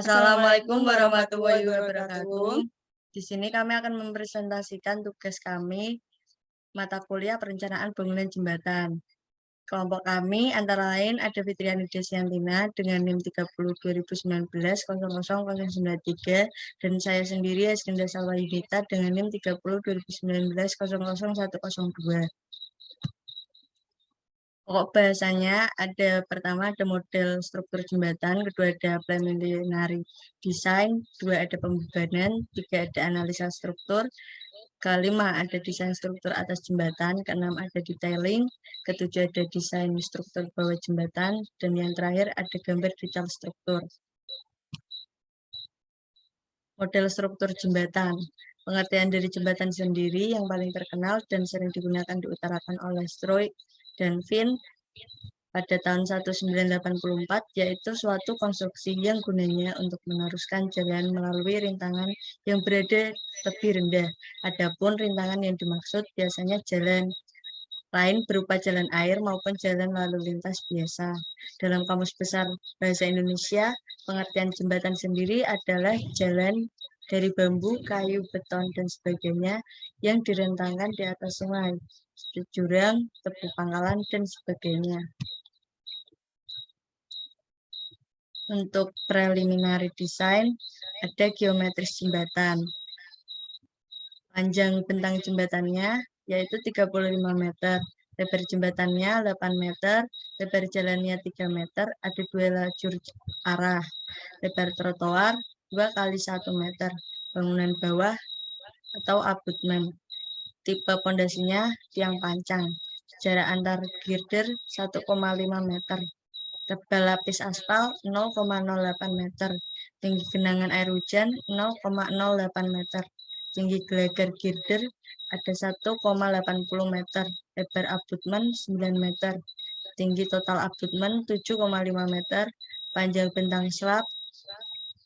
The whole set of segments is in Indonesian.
Assalamualaikum warahmatullahi wabarakatuh. Di sini kami akan mempresentasikan tugas kami, mata kuliah perencanaan bangunan jembatan. Kelompok kami antara lain ada Fitriani Desyantina dengan NIM 30 2019 000093 dan saya sendiri Asrinda Salwa Yunita dengan NIM 30 2019 000102. Pokok bahasanya ada pertama ada model struktur jembatan, kedua ada preliminary design, dua ada pembebanan, tiga ada analisa struktur, kelima ada desain struktur atas jembatan, keenam ada detailing, ketujuh ada desain struktur bawah jembatan, dan yang terakhir ada gambar detail struktur. Model struktur jembatan. Pengertian dari jembatan sendiri yang paling terkenal dan sering digunakan diutarakan oleh Stroy dan Finn pada tahun 1984, yaitu suatu konstruksi yang gunanya untuk meneruskan jalan melalui rintangan yang berada lebih rendah. Adapun rintangan yang dimaksud biasanya jalan lain berupa jalan air maupun jalan lalu lintas biasa. Dalam Kamus Besar Bahasa Indonesia, pengertian jembatan sendiri adalah jalan dari bambu, kayu, beton, dan sebagainya yang direntangkan di atas sungai, jurang, tepi pangkalan, dan sebagainya. Untuk preliminary design, ada geometris jembatan. Panjang bentang jembatannya yaitu 35 meter, lebar jembatannya 8 meter, lebar jalannya 3 meter, ada 2 lajur arah, lebar trotoar 2 kali 1 meter, bangunan bawah atau abutmen. Tipe pondasinya tiang pancang, jarak antar girder 1,5 meter. Tebal lapis aspal 0,08 meter, tinggi genangan air hujan 0,08 meter, tinggi gelagar girder ada 1,80 meter, lebar abutmen 9 meter, tinggi total abutmen 7,5 meter, panjang bentang slab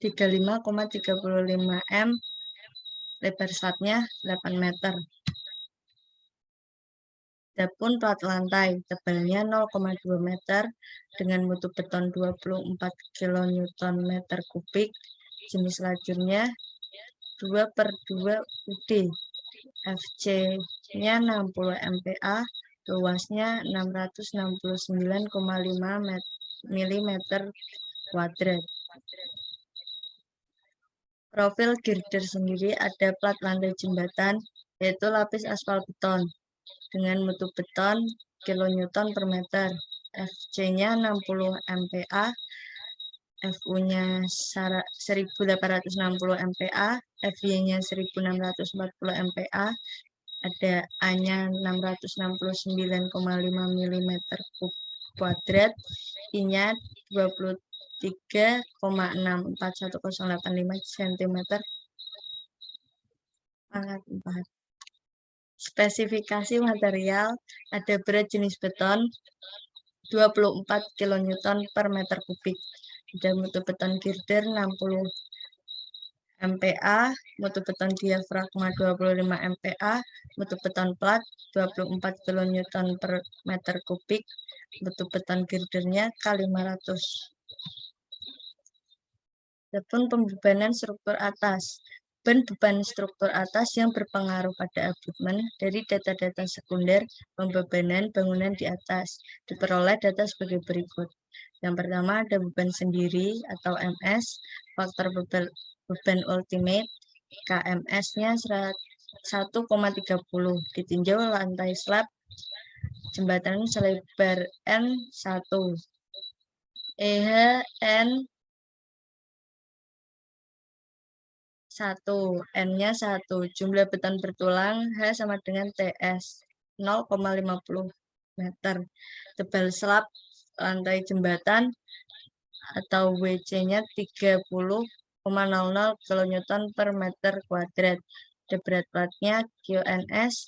35,35 m, lebar slabnya 8 meter. Adapun plat lantai, tebalnya 0,2 meter dengan mutu beton 24 kN meter kubik, jenis lajurnya 2/2 UD, FC-nya 60 MPa, luasnya 669,5 mm kuadrat. Profil girder sendiri ada plat lantai jembatan, yaitu lapis aspal beton, dengan mutu beton kilonewton per meter, FC-nya 60 MPa, FU-nya 1860 MPa, FY-nya 1640 MPa, ada A-nya 669,5 mm kuadrat, I-nya 23,641085 cm pangkat 4. Spesifikasi material ada berat jenis beton 24 kN per meter kubik. Ada mutu beton girder 60 MPa, mutu beton diafragma 25 MPa, mutu beton plat 24 kN per meter kubik, mutu beton girdernya K500. Adapun pembebanan struktur atas. Beban struktur atas yang berpengaruh pada abutmen dari data-data sekunder pembebanan bangunan di atas. Diperoleh data sebagai berikut. Yang pertama ada beban sendiri atau MS, faktor beban ultimate, KMS-nya 1,30, ditinjau lantai slab jembatan selebar N1, EH N1, N-nya 1, jumlah beton bertulang H sama dengan TS 0,50 meter, tebal slab lantai jembatan atau WC-nya 30,00 kN per meter kuadrat. Berat platnya QNS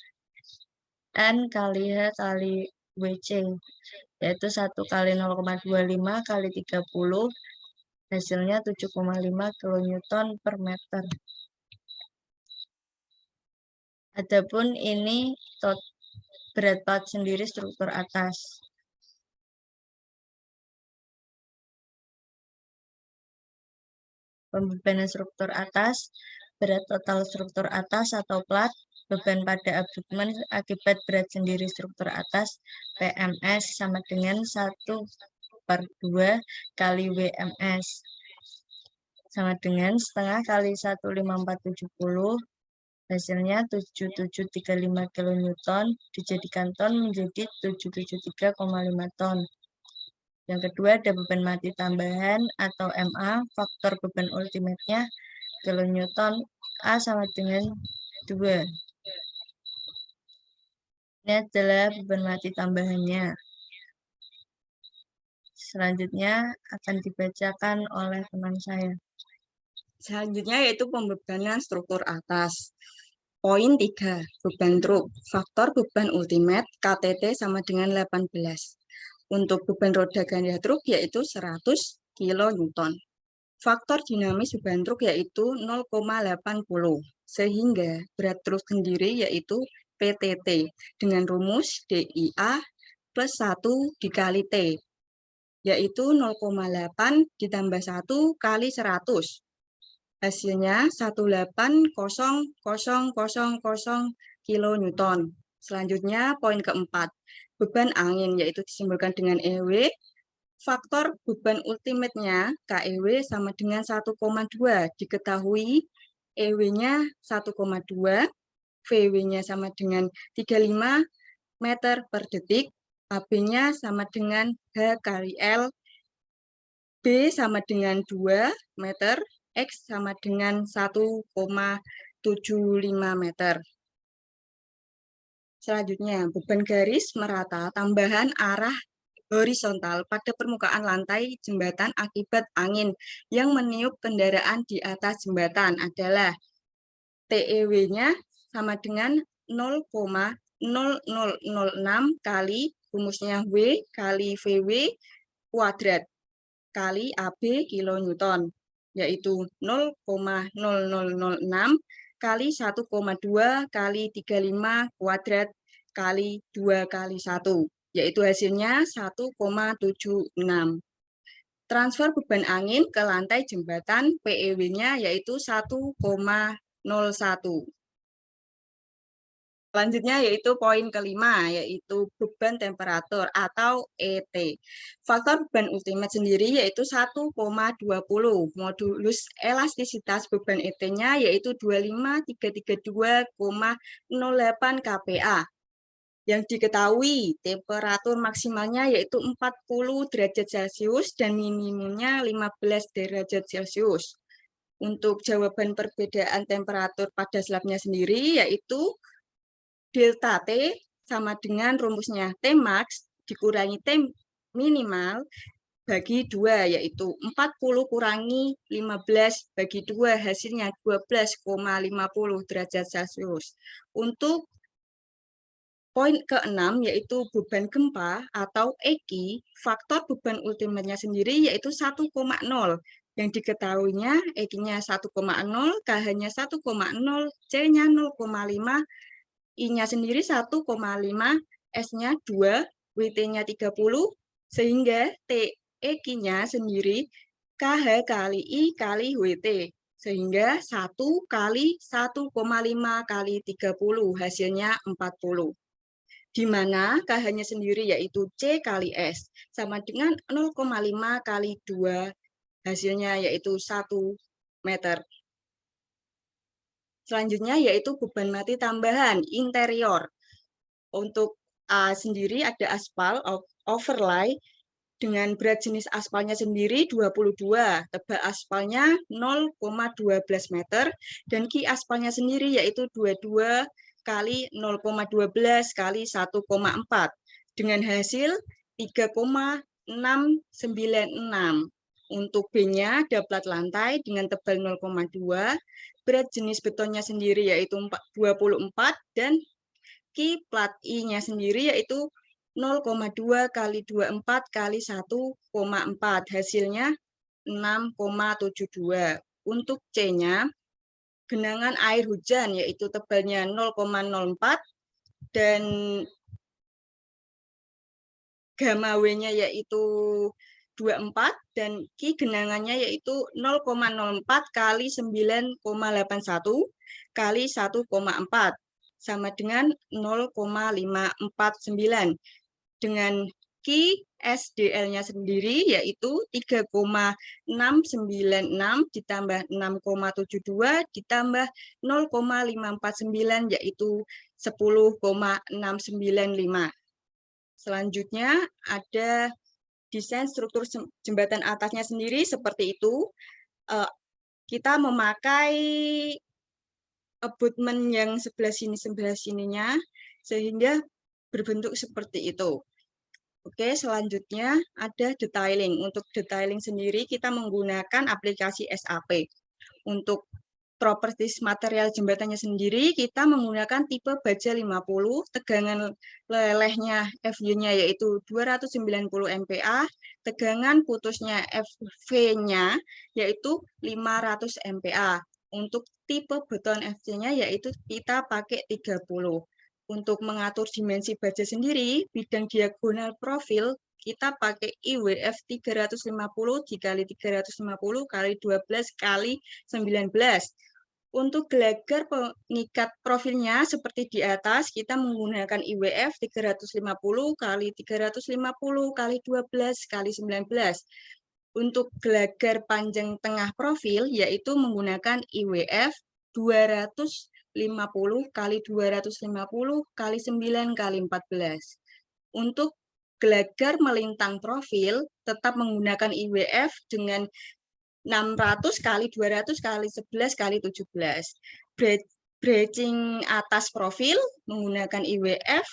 N kali H kali WC, yaitu 1 kali 0,25 kali 30, hasilnya 7,5 kN per meter. Adapun ini berat plat sendiri struktur atas. pembebanan struktur atas, berat total struktur atas atau plat, beban pada abutmen akibat berat sendiri struktur atas, PMS sama dengan 1/2 kali WMS. Sama dengan setengah kali 15470, hasilnya 7735 kN, dijadikan ton menjadi 773,5 ton. Yang kedua ada beban mati tambahan atau MA, faktor beban ultimate-nya kilonewton, A sama dengan 2. Ini adalah beban mati tambahannya. Selanjutnya akan dibacakan oleh teman saya. Selanjutnya yaitu pembebanan struktur atas. Poin 3, beban truk. Faktor beban ultimate KTT sama dengan 18. Untuk beban roda ganda truk yaitu 100 kN. Faktor dinamis beban truk yaitu 0,80. Sehingga berat truk sendiri yaitu PTT dengan rumus DIA plus 1 dikali T, yaitu 0,8 ditambah 1 kali 100. Hasilnya 180000 kN. Selanjutnya poin keempat, beban angin yaitu disimbolkan dengan EW. Faktor beban ultimate-nya KEW sama dengan 1,2. Diketahui EW-nya 1,2, VW-nya sama dengan 35 meter per detik, AB-nya sama dengan H kali L, B sama dengan 2 meter, X sama dengan 1,75 meter. Selanjutnya, beban garis merata tambahan arah horizontal pada permukaan lantai jembatan akibat angin yang meniup kendaraan di atas jembatan adalah TEW-nya sama dengan 0,0006 kali rumusnya W kali VW kuadrat kali AB kilonewton, yaitu 0,0006 kali 1,2 kali 35 kuadrat kali 2 kali 1, yaitu hasilnya 1,76. Transfer beban angin ke lantai jembatan PEW-nya yaitu 1,01. Selanjutnya yaitu poin kelima, yaitu beban temperatur atau ET. Faktor beban ultimate sendiri yaitu 1,20. Modulus elastisitas beban ET-nya yaitu 25332,08 kPa. Yang diketahui temperatur maksimalnya yaitu 40 derajat Celcius dan minimumnya 15 derajat Celcius. Untuk jawaban perbedaan temperatur pada slabnya sendiri yaitu delta T sama dengan rumusnya T max dikurangi T minimal bagi 2, yaitu 40 kurangi 15 bagi 2, hasilnya 12,50 derajat Celcius. Untuk poin ke-6 yaitu beban gempa atau EKI, faktor beban ultimate-nya sendiri yaitu 1,0. Yang diketahuinya EKI-nya 1,0, KH-nya 1,0, C-nya 0,5, I-nya sendiri 1,5, S-nya 2, WT-nya 30, sehingga TEK-nya sendiri KH kali I kali WT, sehingga 1 kali 1,5 kali 30, hasilnya 40. Di mana KH-nya sendiri yaitu C kali S, sama dengan 0,5 kali 2, hasilnya yaitu 1 meter. Selanjutnya yaitu beban mati tambahan interior. Untuk A sendiri ada aspal overlay dengan berat jenis aspalnya sendiri 22, tebal aspalnya 0,12 meter, dan ki aspalnya sendiri yaitu 22 kali 0,12 kali 1,4 dengan hasil 3,696. Untuk B-nya ada plat lantai dengan tebal 0,2, berat jenis betonnya sendiri yaitu 24, dan ki plat I-nya sendiri yaitu 0,2 kali 24 kali 1,4, hasilnya 6,72. Untuk C-nya, genangan air hujan yaitu tebalnya 0,04 dan gamma W-nya yaitu 0,24 dan Ki genangannya yaitu 0,04 kali 9,81 kali 1,4 sama dengan 0,549 dengan Ki SDL-nya sendiri yaitu 3,696 ditambah 6,72 ditambah 0,549 yaitu 10,695. Selanjutnya ada desain struktur jembatan atasnya sendiri seperti itu. Kita memakai abutment yang sebelah sininya sehingga berbentuk seperti itu. Oke, selanjutnya ada detailing. Untuk detailing sendiri kita menggunakan aplikasi SAP. Untuk properties material jembatannya sendiri, kita menggunakan tipe baja 50, tegangan lelehnya FU-nya yaitu 290 MPa, tegangan putusnya FV-nya yaitu 500 MPa. Untuk tipe beton FC-nya yaitu kita pakai 30. Untuk mengatur dimensi baja sendiri, bidang diagonal profil, kita pakai IWF 350 dikali 350 kali 12 kali 19. Untuk gelagar pengikat profilnya seperti di atas, kita menggunakan IWF 350 kali 350 kali 12 kali 19. Untuk gelagar panjang tengah profil, yaitu menggunakan IWF 250 kali 250 kali 9 kali 14. Untuk gelagar melintang profil, tetap menggunakan IWF dengan 600 kali 200 kali 11 kali 17. Bridging atas profil menggunakan IWF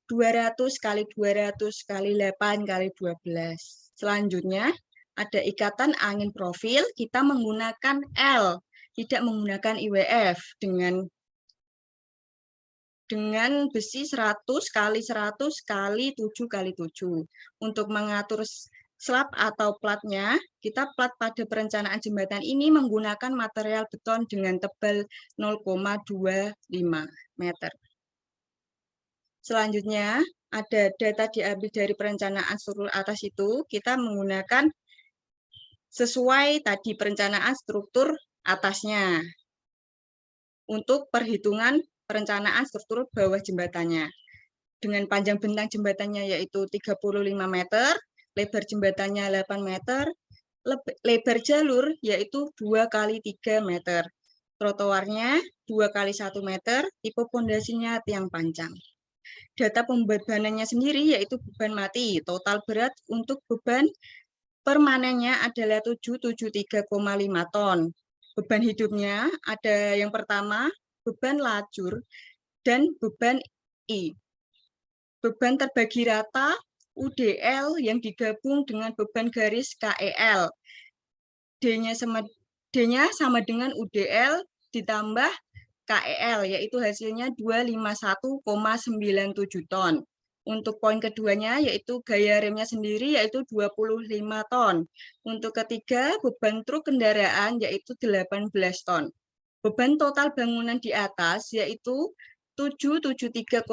200 kali 200 kali 8 kali 12. Selanjutnya ada ikatan angin profil, kita menggunakan L, tidak menggunakan IWF dengan besi 100 kali 100 kali 7 kali 7. Untuk mengatur slab atau platnya, kita plat pada perencanaan jembatan ini menggunakan material beton dengan tebal 0,25 meter. Selanjutnya, ada data diambil dari perencanaan struktur atas itu, kita menggunakan sesuai tadi perencanaan struktur atasnya untuk perhitungan perencanaan struktur bawah jembatannya. Dengan panjang bentang jembatannya yaitu 35 meter, lebar jembatannya 8 meter, lebar jalur yaitu 2 kali 3 meter. Trotoarnya 2 kali 1 meter, tipe pondasinya tiang panjang. Data pembebanannya sendiri yaitu beban mati. Total berat untuk beban permanennya adalah 773,5 ton. Beban hidupnya ada yang pertama, beban lajur, dan beban I. Beban terbagi rata UDL yang digabung dengan beban garis KEL. D-nya sama dengan UDL ditambah KEL, yaitu hasilnya 251,97 ton. Untuk poin keduanya, yaitu gaya remnya sendiri, yaitu 25 ton. Untuk ketiga, beban truk kendaraan, yaitu 18 ton. Beban total bangunan di atas, yaitu 773,5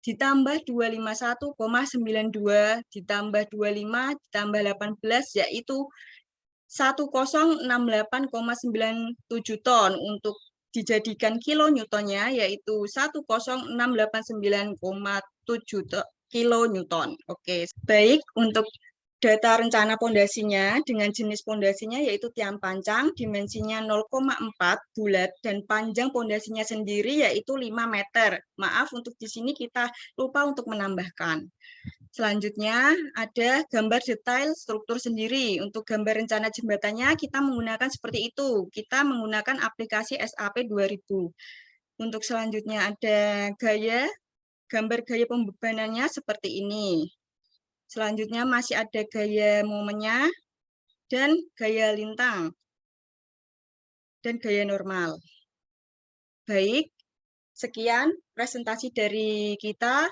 ditambah 251,92 ditambah 25 ditambah 18 yaitu 1068,97 ton. Untuk dijadikan kilonewtonnya yaitu 1069,7 kilonewton. Oke, baik. Untuk data rencana pondasinya dengan jenis pondasinya yaitu tiang panjang, dimensinya 0,4 bulat dan panjang pondasinya sendiri yaitu 5 meter. Maaf untuk di sini kita lupa untuk menambahkan. Selanjutnya ada gambar detail struktur sendiri. Untuk gambar rencana jembatannya kita menggunakan seperti itu. Kita menggunakan aplikasi SAP 2000. Untuk selanjutnya ada gambar gaya pembebanannya seperti ini. Selanjutnya masih ada gaya momennya dan gaya lintang dan gaya normal. Baik, sekian presentasi dari kita.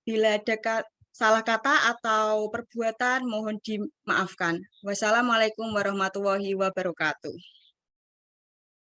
Bila ada salah kata atau perbuatan mohon dimaafkan. Wassalamualaikum warahmatullahi wabarakatuh.